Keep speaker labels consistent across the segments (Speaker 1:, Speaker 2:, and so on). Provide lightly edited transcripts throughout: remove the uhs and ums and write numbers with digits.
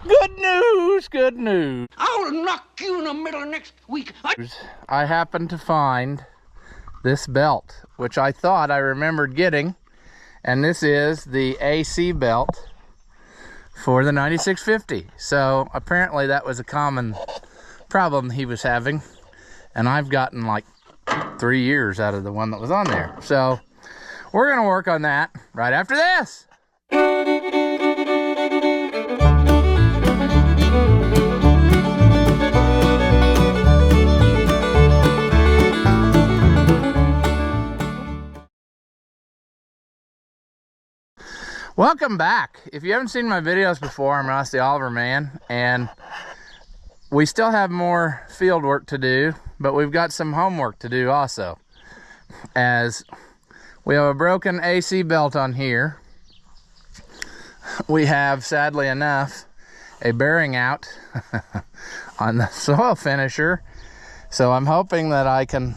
Speaker 1: Good news, good news.
Speaker 2: I'll knock you in the middle next week.
Speaker 1: I happened to find this belt, which I thought I remembered getting, and this is the AC belt for the 9650. So apparently that was a common problem he was having, and I've gotten like 3 years out of the one that was on there. So we're gonna work on that right after this. Welcome back. If you haven't seen my videos before, I'm Ross the Oliver Man, and we still have more field work to do, but we've got some homework to do also. As we have a broken AC belt on here. We have, sadly enough, a bearing out on the soil finisher. So I'm hoping that I can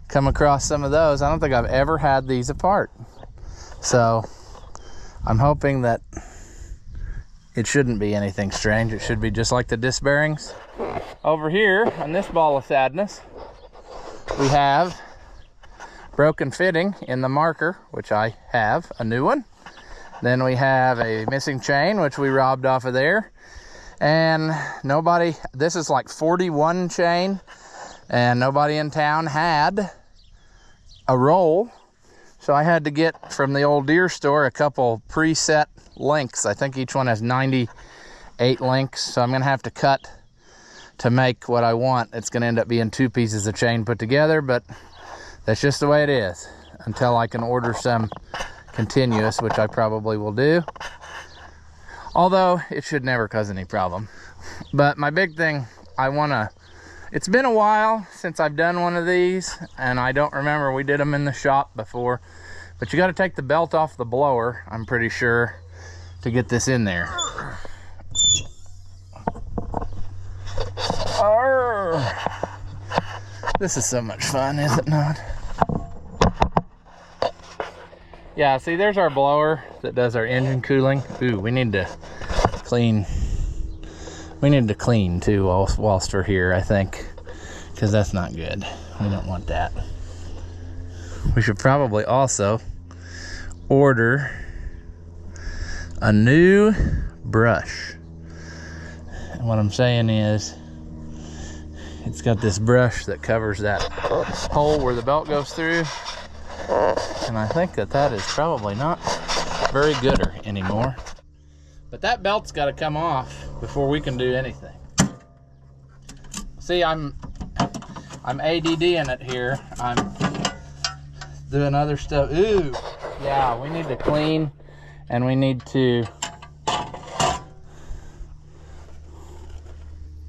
Speaker 1: come across some of those. I don't think I've ever had these apart. So I'm hoping that it shouldn't be anything strange. It should be just like the disc bearings. Over here on this ball of sadness, we have broken fitting in the marker, which I have a new one. Then we have a missing chain, which we robbed off of there. And nobody, this is like 41 chain, and nobody in town had a roll. So I had to get from the old deer store a couple preset links. I think each one has 98 links. So I'm gonna have to cut to make what I want. It's gonna end up being 2 pieces of chain put together, but that's just the way it is until I can order some continuous, which I probably will do. Although it should never cause any problem. But my big thing, it's been a while since I've done one of these, and I don't remember, we did them in the shop before, but you got to take the belt off the blower, I'm pretty sure, to get this in there. Arr! This is so much fun, is it not? Yeah, see, there's our blower that does our engine cooling. Ooh, we need to clean too whilst we're here, I think, because that's not good. We don't want that. We should probably also order a new brush. And what I'm saying is, it's got this brush that covers that hole where the belt goes through, and I think that is probably not very gooder anymore. But that belt's got to come off before we can do anything. See, I'm ADD-ing it here. I'm doing other stuff. Ooh, yeah, we need to clean, and we need to.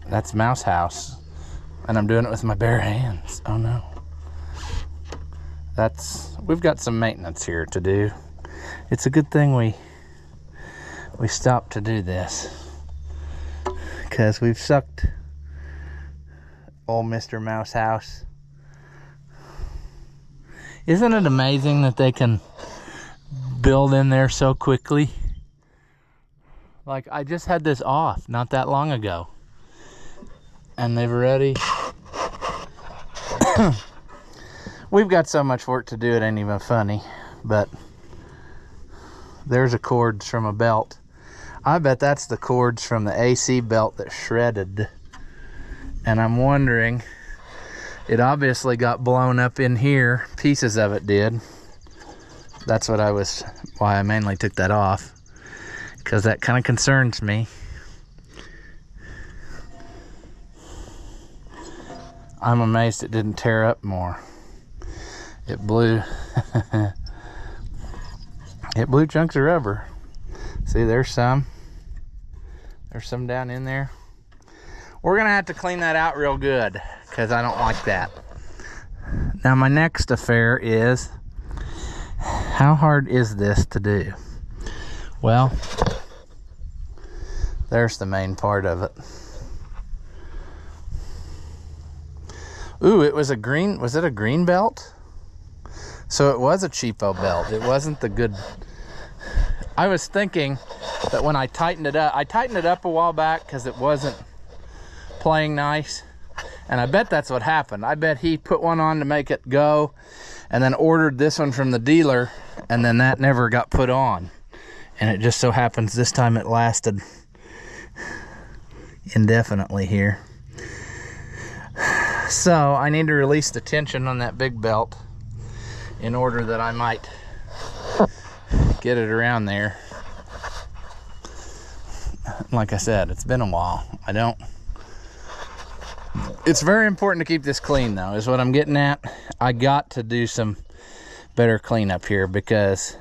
Speaker 1: That's Mouse House, and I'm doing it with my bare hands. Oh no. We've got some maintenance here to do. It's a good thing we stopped to do this, because we've sucked old Mr. Mouse House. Isn't it amazing that they can build in there so quickly? Like, I just had this off not that long ago, and they've already we've got so much work to do, it ain't even funny. But there's a cords from a belt. I bet that's the cords from the AC belt that shredded. And I'm wondering, it obviously got blown up in here. Pieces of it did. That's why I mainly took that off, because that kind of concerns me. I'm amazed it didn't tear up more. It blew it blew chunks of rubber. See, there's some down in there. We're gonna have to clean that out real good, because I don't like that. Now my next affair is, how hard is this to do? Well, there's the main part of it. Ooh, was it a green belt? So it was a cheapo belt. It wasn't the good. I was thinking that when I tightened it up a while back because it wasn't playing nice. And I bet that's what happened. I bet he put one on to make it go and then ordered this one from the dealer, and then that never got put on. And it just so happens this time it lasted indefinitely here. So I need to release the tension on that big belt in order that I might get it around there. Like I said, it's been a while. It's very important to keep this clean though, is what I'm getting at. I got to do some better cleanup here because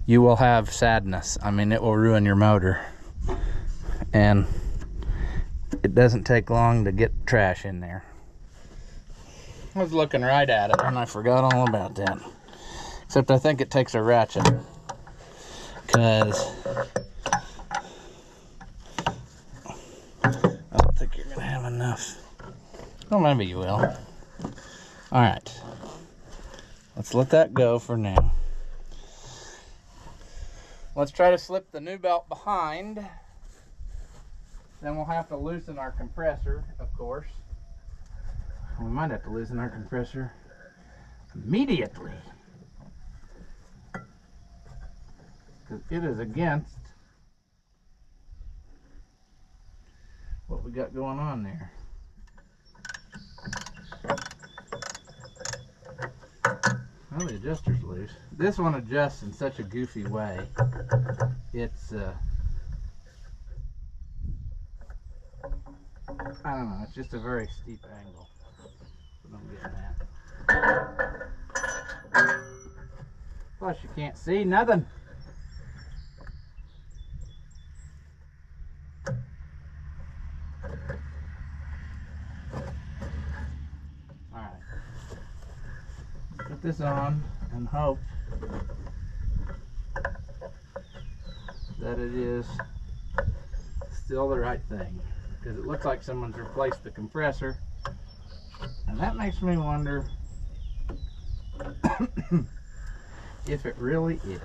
Speaker 1: you will have sadness. I mean, it will ruin your motor. And it doesn't take long to get trash in there. I was looking right at it and I forgot all about that. Except I think it takes a ratchet. Because I don't think you're gonna have enough. Oh, maybe you will. Alright. Let's let that go for now. Let's try to slip the new belt behind. Then we'll have to loosen our compressor, of course. We might have to loosen our compressor immediately, because it is against what we got going on there. Well, the adjuster's loose. This one adjusts in such a goofy way. It's I don't know, it's just a very steep angle. That's what I'm getting at. Plus you can't see nothing. Alright. Put this on and hope that it is still the right thing. Because it looks like someone's replaced the compressor, and that makes me wonder if it really is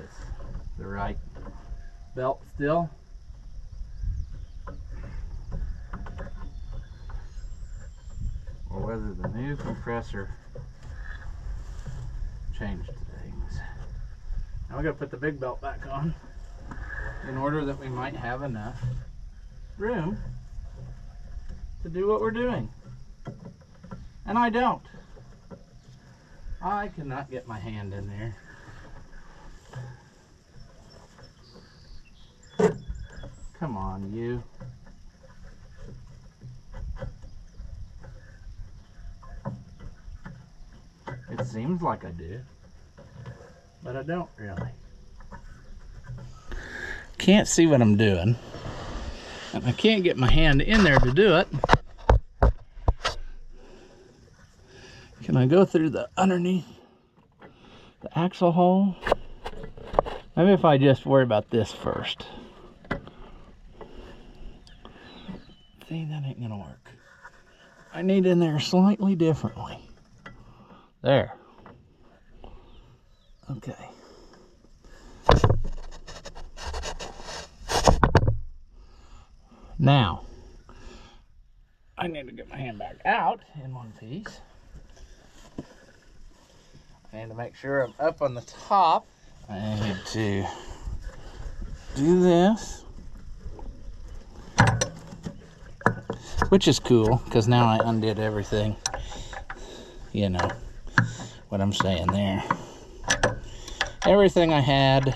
Speaker 1: the right belt still, or whether the new compressor changed things. Now we gotta put the big belt back on in order that we might have enough room to do what we're doing. And I don't. I cannot get my hand in there. Come on, you. It seems like I do, but I don't really. Can't see what I'm doing, and I can't get my hand in there to do it. Can I go through the underneath the axle hole? Maybe if I just worry about this first. See, that ain't gonna work. I need in there slightly differently. There. Okay. Now, I need to get my hand back out in one piece. I need to make sure I'm up on the top. I need to do this, which is cool because now I undid everything. You know what I'm saying there. Everything I had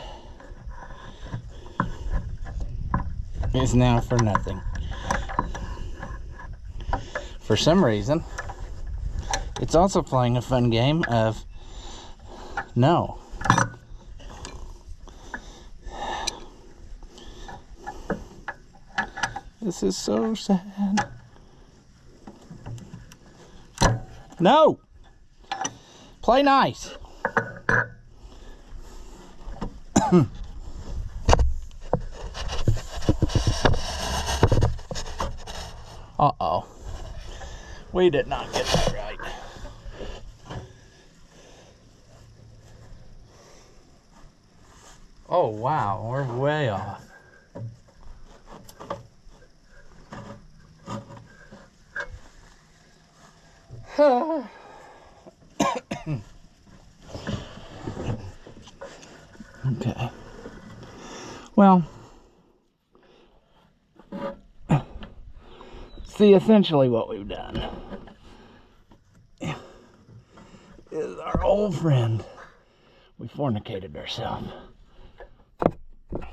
Speaker 1: is now for nothing. For some reason, it's also playing a fun game of no. This is so sad. No! Play nice. Uh-oh. We did not get that right. Oh, wow, we're way off. Okay. Well, see, essentially what we've done is our old friend, we fornicated ourselves.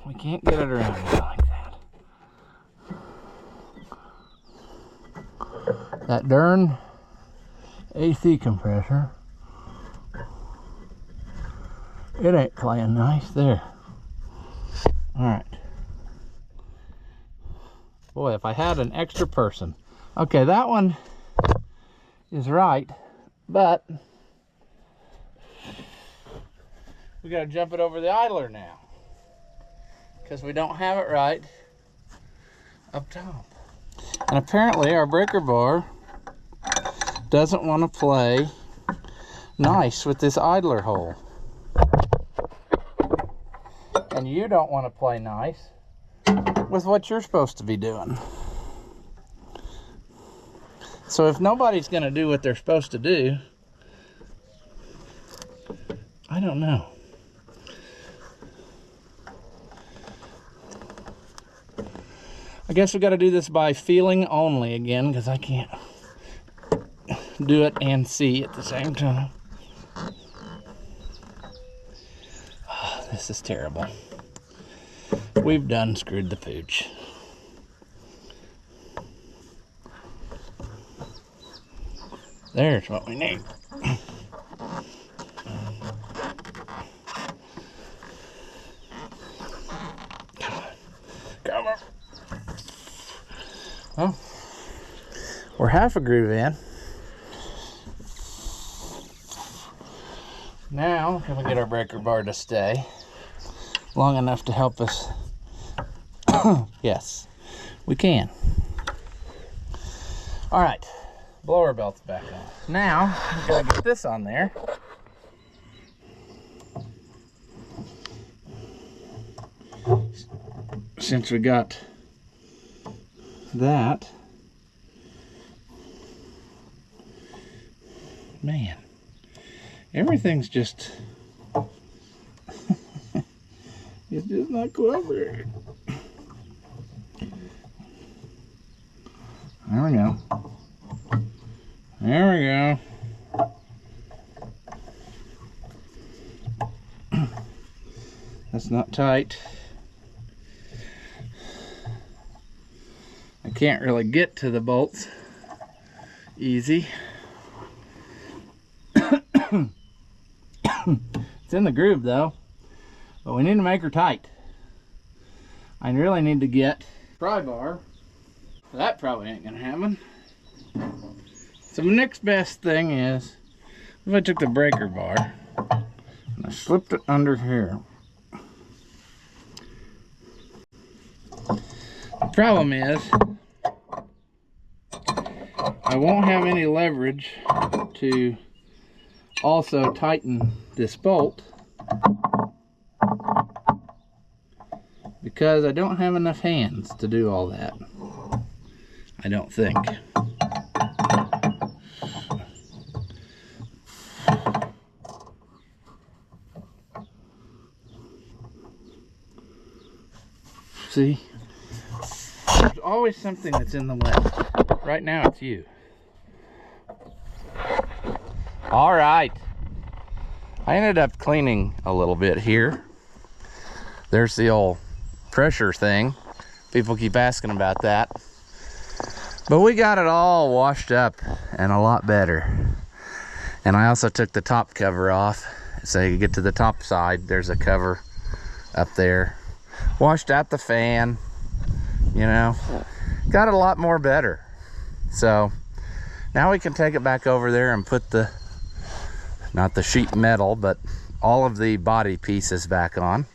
Speaker 1: We can't get it around here like that. That darn AC compressor, it ain't playing nice there. All right. Boy, if I had an extra person. Okay, that one is right, but we gotta jump it over the idler now because we don't have it right up top. And apparently our breaker bar doesn't want to play nice with this idler hole. And you don't want to play nice with what you're supposed to be doing. So if nobody's going to do what they're supposed to do, I don't know. I guess we got to do this by feeling only again, because I can't do it and see at the same time. Oh, this is terrible. We've done screwed the pooch. There's what we need. Come on. Well, we're half a groove in. Now, can we get our breaker bar to stay long enough to help us? Yes, we can. All right, blower belt's back on. Now, we gotta get this on there. Since we got that, man, everything's just, it's just not cooperating. There we go. There we go. That's not tight. I can't really get to the bolts easy. It's in the groove though, but we need to make her tight. I really need to get pry bar. That probably ain't gonna happen. So the next best thing is, if I took the breaker bar and I slipped it under here. The problem is, I won't have any leverage to also tighten this bolt because I don't have enough hands to do all that. I don't think. See? There's always something that's in the way. Right now it's you. All right. I ended up cleaning a little bit here. There's the old pressure thing. People keep asking about that. But we got it all washed up and a lot better. And I also took the top cover off so you get to the top side. There's a cover up there. Washed out the fan, you know, got it a lot more better. So now we can take it back over there and put the, not the sheet metal, but all of the body pieces back on.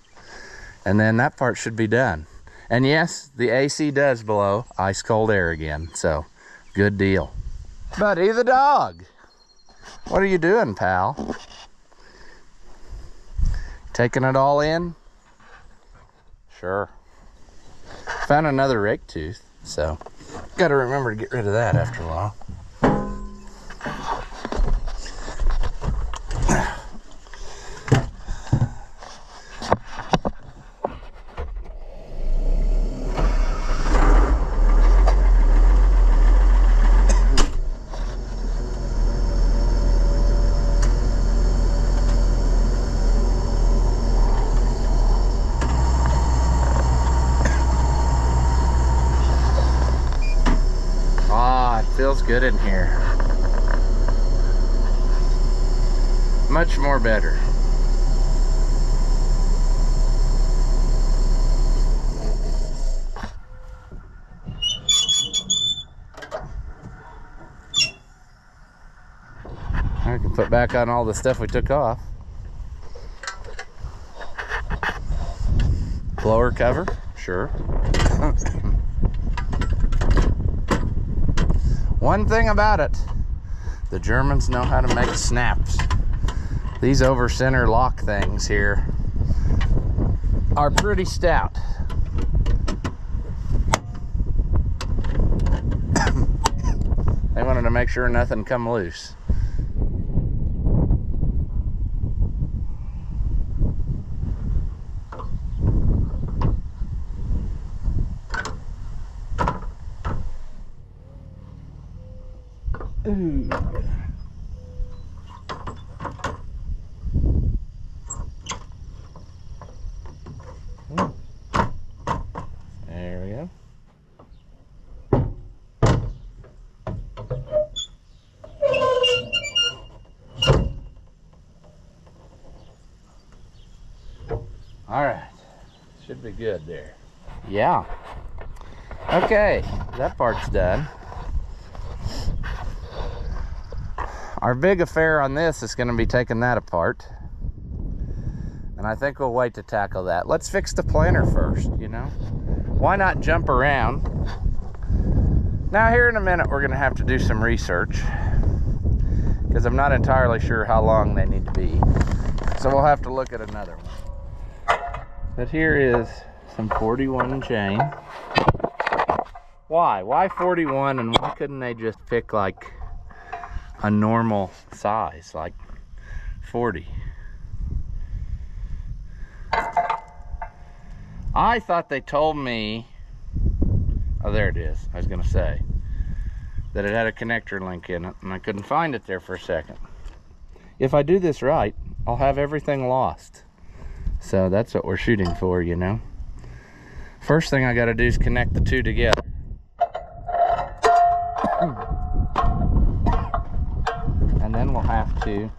Speaker 1: And then that part should be done. And yes, the AC does blow ice cold air again, so good deal. Buddy the dog, what are you doing, pal? Taking it all in? Sure. Found another rake tooth, so got to remember to get rid of that after a while. Feels good in here. Much more better. I can put back on all the stuff we took off. Blower cover, sure. One thing about it, the Germans know how to make snaps. These over center lock things here are pretty stout. They wanted to make sure nothing come loose. Ooh. There we go. All right, should be good there. Yeah. Okay, that part's done. Our big affair on this is going to be taking that apart. And I think we'll wait to tackle that. Let's fix the planter first, you know? Why not jump around? Now here in a minute we're going to have to do some research, because I'm not entirely sure how long they need to be. So we'll have to look at another one. But here is some 41 chain. Why? Why 41, and why couldn't they just pick like a normal size, like 40? I thought they told me, oh there it is, I was gonna say that it had a connector link in it, and I couldn't find it there for a second. If I do this right, I'll have everything lost. So that's what we're shooting for, you know. First thing I gotta do is connect the two together. And then we'll have to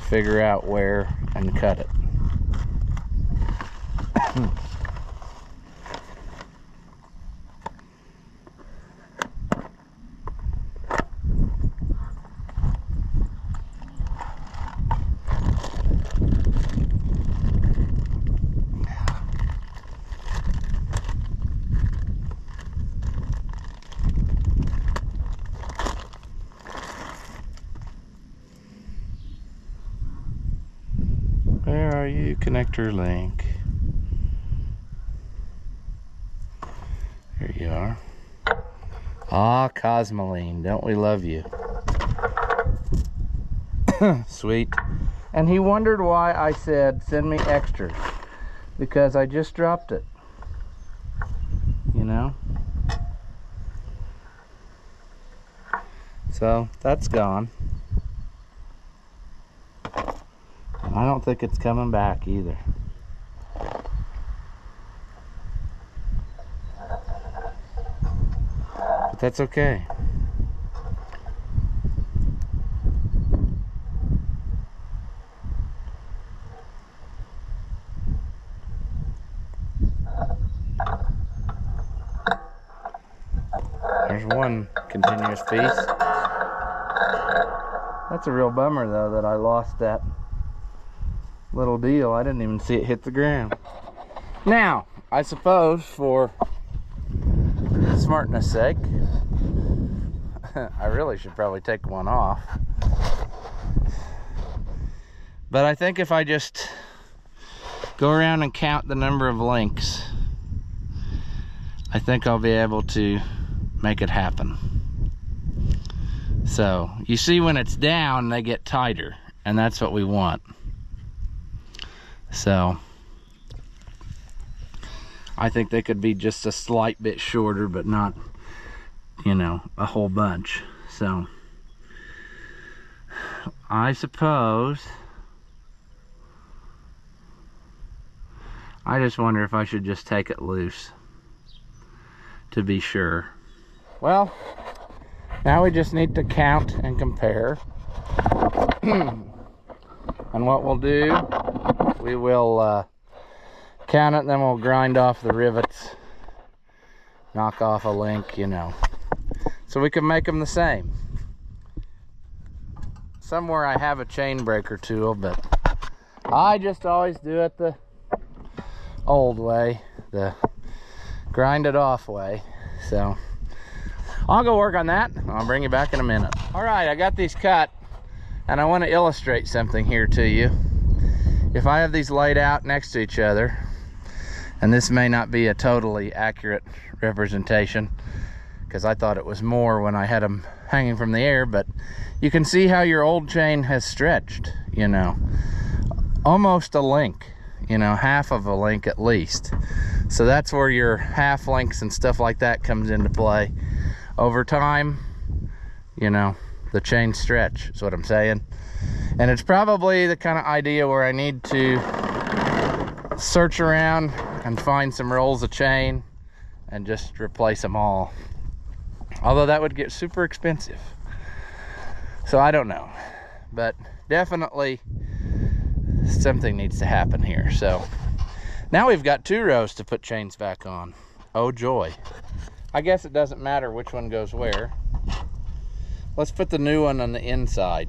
Speaker 1: figure out where and cut it. Where are you, connector link? Here you are. Ah, Cosmoline, don't we love you? Sweet. And he wondered why I said send me extras, because I just dropped it, you know. So that's gone. I don't think it's coming back either. But that's okay. There's one continuous piece. That's a real bummer though, that I lost that little deal. I didn't even see it hit the ground. Now, I suppose for smartness sake, I really should probably take one off. But I think if I just go around and count the number of links, I think I'll be able to make it happen. So you see, when it's down, they get tighter, and that's what we want. So I think they could be just a slight bit shorter, but not, you know, a whole bunch. So I suppose I just wonder if I should just take it loose to be sure. Well, now we just need to count and compare. And what we'll do, we will count it, and then we'll grind off the rivets, knock off a link, you know, so we can make them the same. Somewhere I have a chain breaker tool, but I just always do it the old way, the grind it off way. So I'll go work on that. I'll bring you back in a minute. All right, I got these cut, and I want to illustrate something here to you. If I have these laid out next to each other, and this may not be a totally accurate representation, because I thought it was more when I had them hanging from the air, but you can see how your old chain has stretched, you know, almost a link, you know, half of a link at least. So that's where your half links and stuff like that comes into play. Over time, you know, the chain stretch is what I'm saying. And it's probably the kind of idea where I need to search around and find some rolls of chain and just replace them all. Although that would get super expensive. So I don't know, but definitely something needs to happen here. So now we've got 2 rows to put chains back on. Oh joy. I guess it doesn't matter which one goes where. Let's put the new one on the inside.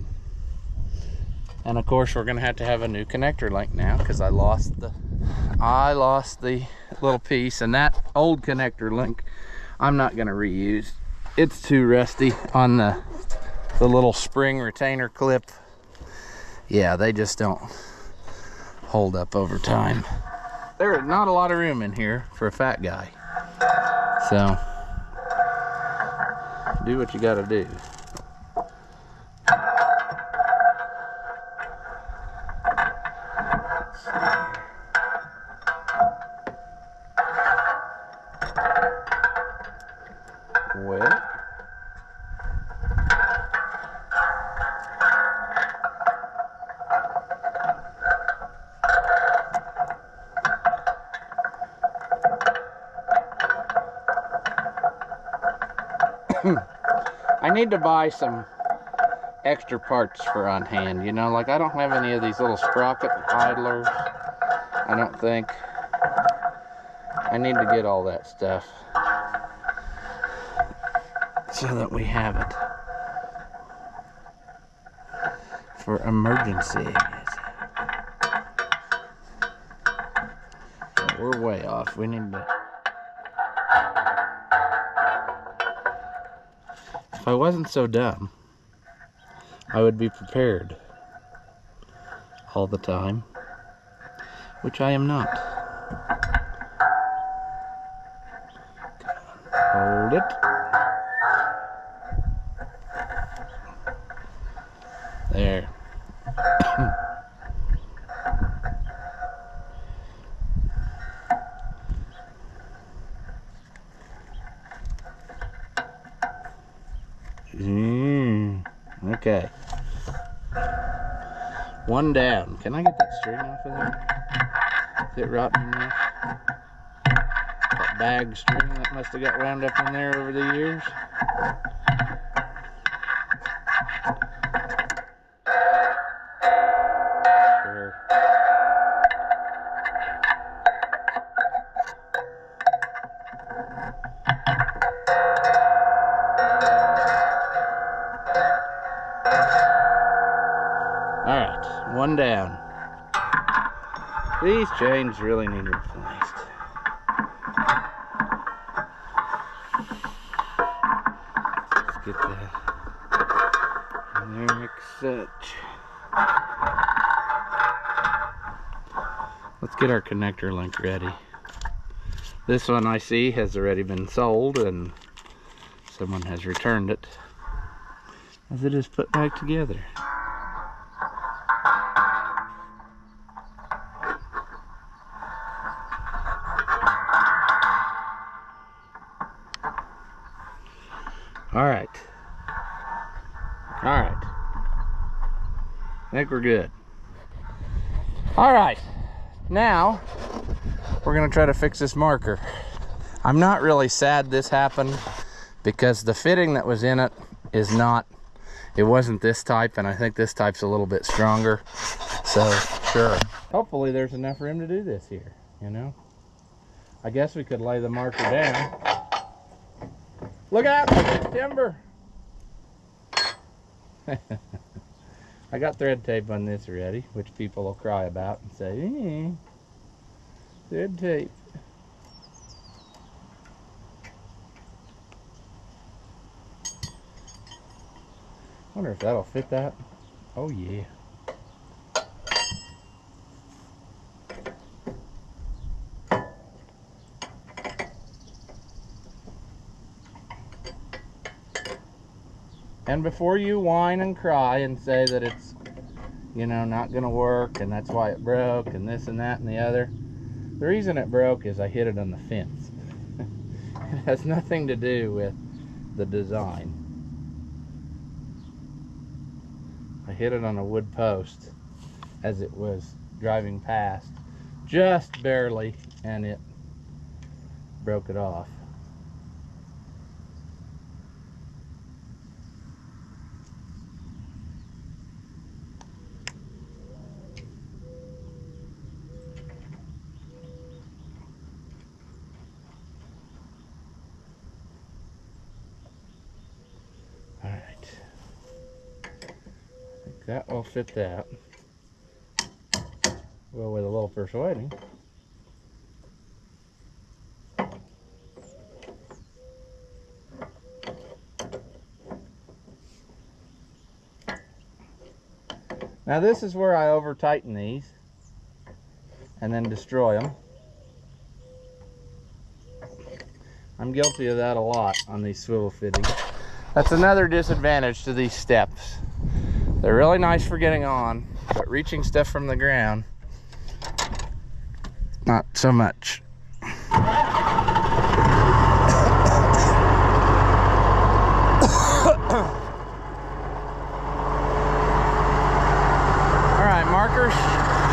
Speaker 1: And of course we're gonna have to have a new connector link now, because I lost the little piece, and that old connector link I'm not gonna reuse. It's too rusty on the little spring retainer clip. Yeah, they just don't hold up over time. There is not a lot of room in here for a fat guy. So do what you gotta do. Well, I need to buy some extra parts for on hand, you know, like I don't have any of these little sprocket idlers, I don't think. I need to get all that stuff so that we have it for emergencies. We're way off. We need to... If I wasn't so dumb, I would be prepared all the time, which I am not. Hold it. There. Okay. One down. Can I get that string off of there? Is it rotten enough? That bag string that must have got wound up in there over the years. Sure. Alright, one down. These chains really need replaced. Let's get that in there like such. Let's get our connector link ready. This one I see has already been sold and someone has returned it as it is put back together. All right. I think we're good. All right, now we're gonna try to fix this marker. I'm not really sad this happened because the fitting that was in it is not, it wasn't this type, and I think this type's a little bit stronger. So sure, hopefully there's enough room to do this here, you know. I guess we could lay the marker down. Look out, timber. I got thread tape on this already, which people will cry about and say, thread tape. Wonder if that'll fit that. Oh yeah. And before you whine and cry and say that it's, you know, not gonna work and that's why it broke and this and that and the other, the reason it broke is I hit it on the fence. It has nothing to do with the design. I hit it on a wood post as it was driving past, just barely, and it broke it off. That will fit that. Well, with a little persuading. Now this is where I over tighten these and then destroy them. I'm guilty of that a lot on these swivel fittings. That's another disadvantage to these steps. They're really nice for getting on, but reaching stuff from the ground, not so much. All right, markers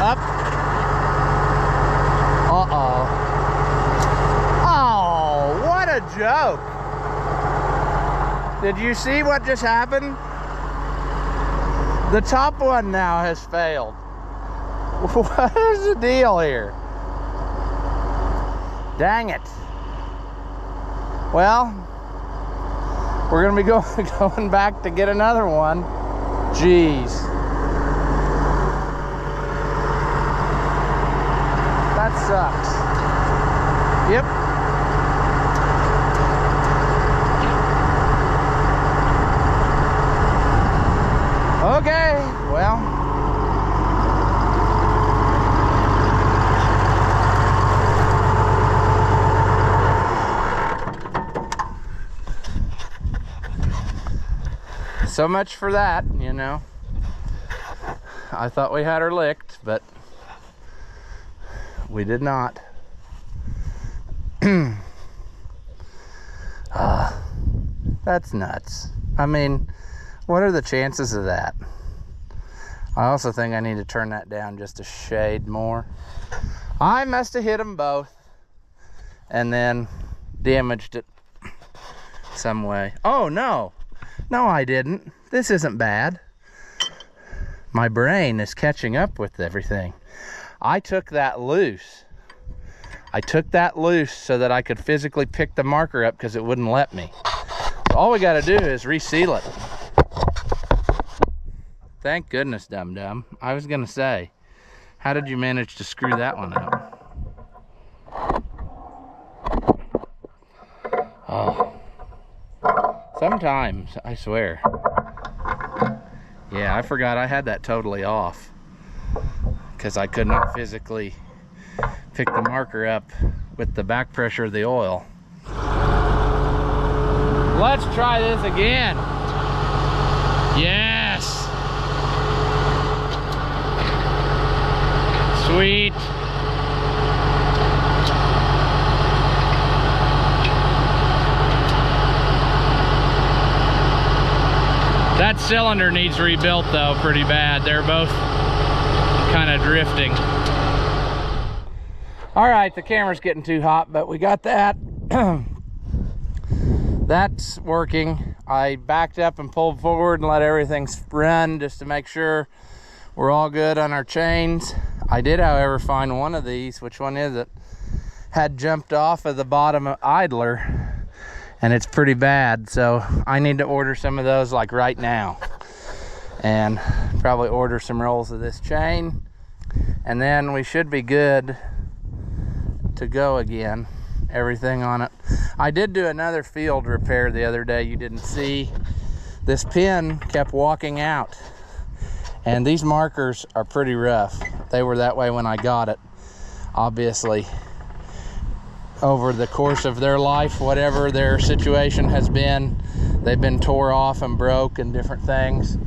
Speaker 1: up. Uh-oh. Oh, what a joke. Did you see what just happened? The top one now has failed. What is the deal here? Dang it. Well, we're gonna be going back to get another one. Jeez. That sucks. Yep. Okay, well. So much for that, you know. I thought we had her licked, but we did not. That's nuts. I mean, what are the chances of that? I also think I need to turn that down just a shade more. I must have hit them both and then damaged it some way. Oh no, no I didn't. This isn't bad. My brain is catching up with everything. I took that loose. I took that loose so that I could physically pick the marker up because it wouldn't let me. So all we got to do is reseal it. Thank goodness, dum-dum. I was gonna say, how did you manage to screw that one up? Oh. Sometimes, I swear. Yeah, I forgot I had that totally off because I could not physically pick the marker up with the back pressure of the oil. Let's try this again. Yes. Sweet. That cylinder needs rebuilt though pretty bad. They're both kind of drifting. All right, the camera's getting too hot, but we got that. That's working. I backed up and pulled forward and let everything run just to make sure we're all good on our chains. I did, however, find one of these, which one is it, had jumped off of the bottom idler, and it's pretty bad. So I need to order some of those like right now, and probably order some rolls of this chain, and then we should be good to go again. Everything on it. I did do another field repair the other day you didn't see. This pin kept walking out, and these markers are pretty rough. They were that way when I got it. Obviously, over the course of their life, whatever their situation has been, they've been tore off and broke and different things.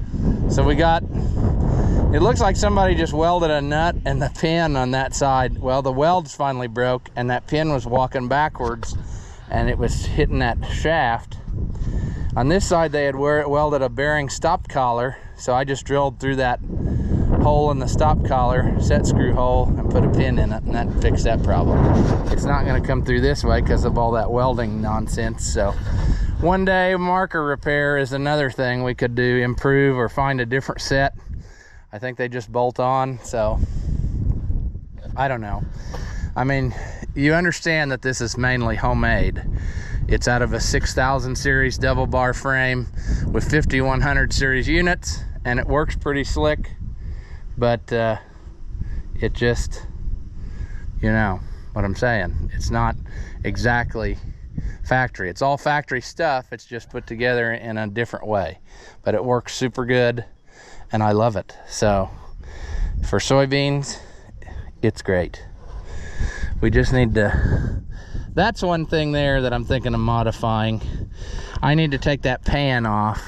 Speaker 1: So we got, it looks like somebody just welded a nut and the pin on that side. Well, the welds finally broke and that pin was walking backwards and it was hitting that shaft. On this side, they had welded a bearing stop collar. So I just drilled through that hole in the stop collar, set screw hole, and put a pin in it, and that fixed that problem. It's not gonna come through this way because of all that welding nonsense. So one day marker repair is another thing we could do, improve or find a different set. I think they just bolt on, so I don't know. I mean, you understand that this is mainly homemade. It's out of a 6000 series double bar frame with 5100 series units, and it works pretty slick, but it just, you know what I'm saying. It's not exactly factory. It's all factory stuff. It's just put together in a different way, but it works super good. And I love it. So for soybeans, it's great. We just need to, that's one thing there that I'm thinking of modifying. I need to take that pan off,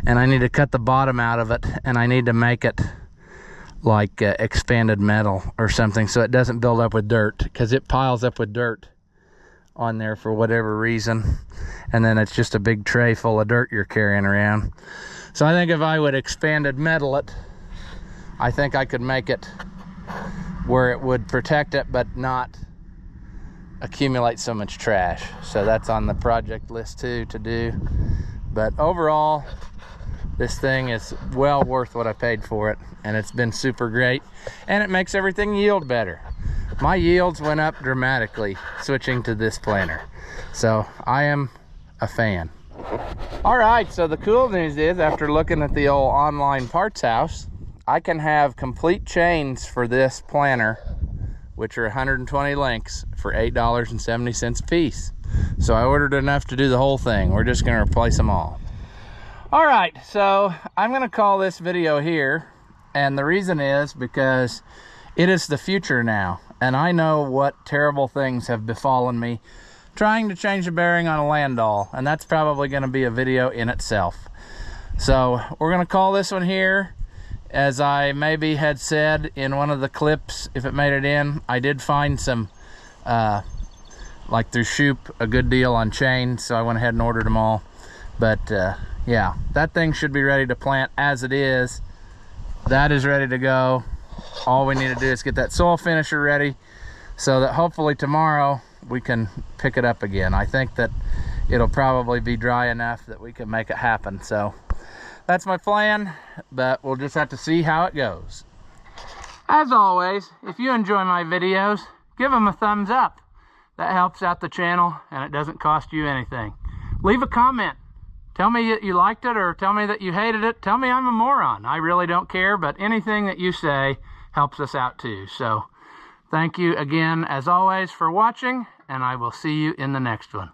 Speaker 1: and I need to cut the bottom out of it, and I need to make it like expanded metal or something so it doesn't build up with dirt, because it piles up with dirt on there for whatever reason, and then it's just a big tray full of dirt you're carrying around. So I think if I would expanded metal it, I think I could make it where it would protect it but not accumulate so much trash. So that's on the project list too to do. But overall, this thing is well worth what I paid for it, and it's been super great, and it makes everything yield better. My yields went up dramatically switching to this planter, so I am a fan. All right, so the cool news is, after looking at the old online parts house, I can have complete chains for this planter, which are 120 links, for $8.70 a piece. So I ordered enough to do the whole thing. We're just gonna replace them all. All right, so I'm gonna call this video here, and the reason is because it is the future now, and I know what terrible things have befallen me trying to change a bearing on a Landau, and that's probably going to be a video in itself. So we're going to call this one here. As I maybe had said in one of the clips, if it made it in, I did find some like through Shoop, a good deal on chains, so I went ahead and ordered them all. But yeah, that thing should be ready to plant as it is. That is ready to go. All we need to do is get that soil finisher ready so that hopefully tomorrow we can pick it up again. I think that it'll probably be dry enough that we can make it happen. So that's my plan, but we'll just have to see how it goes. As always, if you enjoy my videos, give them a thumbs up. That helps out the channel, and it doesn't cost you anything. Leave a comment. Tell me that you liked it, or tell me that you hated it. Tell me I'm a moron. I really don't care, but anything that you say helps us out too. So thank you again, as always, for watching, and I will see you in the next one.